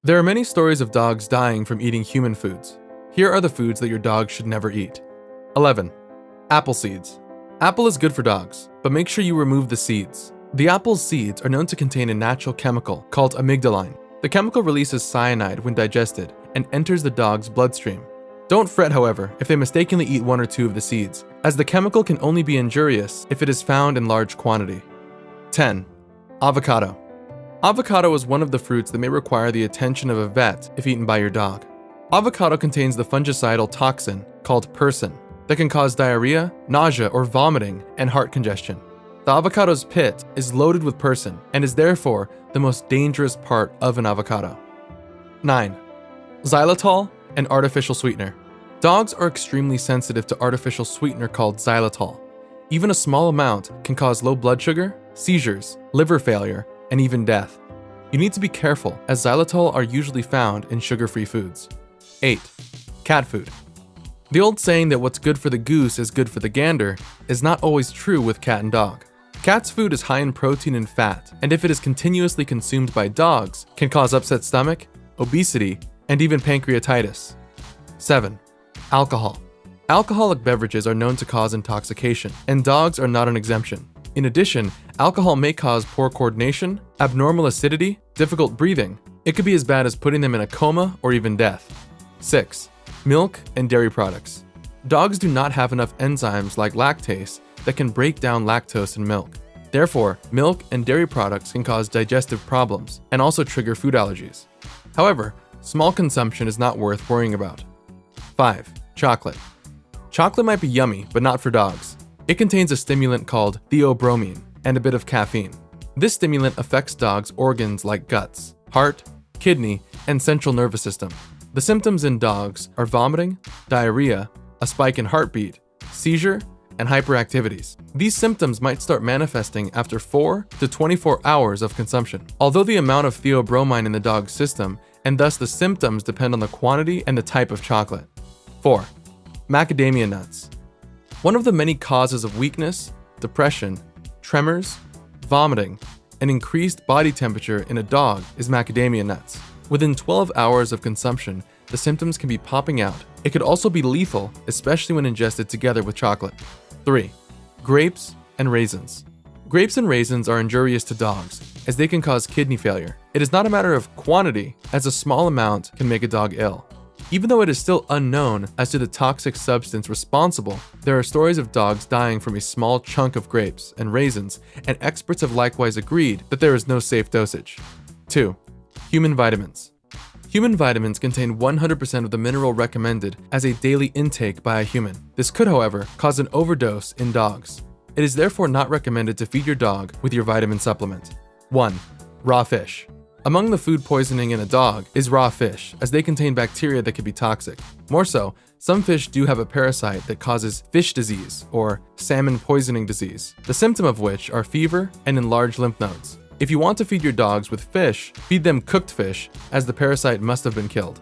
There are many stories of dogs dying from eating human foods. Here are the foods that your dog should never eat. 11. Apple seeds. Apple is good for dogs, but make sure you remove the seeds. The apple's seeds are known to contain a natural chemical called amygdaline. The chemical releases cyanide when digested and enters the dog's bloodstream. Don't fret, however, if they mistakenly eat one or two of the seeds, as the chemical can only be injurious if it is found in large quantity. 10. Avocado. Avocado is one of the fruits that may require the attention of a vet if eaten by your dog. Avocado contains the fungicidal toxin called Persin that can cause diarrhea, nausea, or vomiting, and heart congestion. The avocado's pit is loaded with Persin and is therefore the most dangerous part of an avocado. 9. Xylitol and artificial sweetener. Dogs are extremely sensitive to artificial sweetener called xylitol. Even a small amount can cause low blood sugar, seizures, liver failure, and even death. You need to be careful, as xylitol are usually found in sugar-free foods. 8. Cat food. The old saying that what's good for the goose is good for the gander is not always true with cat and dog. Cat's food is high in protein and fat, and if it is continuously consumed by dogs, can cause upset stomach, obesity, and even pancreatitis. 7. Alcohol. Alcoholic beverages are known to cause intoxication, and dogs are not an exemption. In addition, alcohol may cause poor coordination, abnormal acidity, difficult breathing. It could be as bad as putting them in a coma or even death. 6. Milk and dairy products. Dogs do not have enough enzymes like lactase that can break down lactose in milk. Therefore, milk and dairy products can cause digestive problems and also trigger food allergies. However, small consumption is not worth worrying about. 5. Chocolate. Chocolate might be yummy, but not for dogs. It contains a stimulant called theobromine and a bit of caffeine. This stimulant affects dogs' organs like guts, heart, kidney, and central nervous system. The symptoms in dogs are vomiting, diarrhea, a spike in heartbeat, seizure, and hyperactivities. These symptoms might start manifesting after 4 to 24 hours of consumption. Although the amount of theobromine in the dog's system and thus the symptoms depend on the quantity and the type of chocolate. 4. Macadamia nuts. One of the many causes of weakness, depression, tremors, vomiting, and increased body temperature in a dog is macadamia nuts. Within 12 hours of consumption, the symptoms can be popping out. It could also be lethal, especially when ingested together with chocolate. 3. Grapes and raisins. Grapes and raisins are injurious to dogs, as they can cause kidney failure. It is not a matter of quantity, as a small amount can make a dog ill. Even though it is still unknown as to the toxic substance responsible, there are stories of dogs dying from a small chunk of grapes and raisins, and experts have likewise agreed that there is no safe dosage. 2. Human vitamins. Human vitamins contain 100% of the mineral recommended as a daily intake by a human. This could, however, cause an overdose in dogs. It is therefore not recommended to feed your dog with your vitamin supplement. 1. Raw fish. Among the food poisoning in a dog is raw fish, as they contain bacteria that can be toxic. More so, some fish do have a parasite that causes fish disease, or salmon poisoning disease, the symptom of which are fever and enlarged lymph nodes. If you want to feed your dogs with fish, feed them cooked fish, as the parasite must have been killed.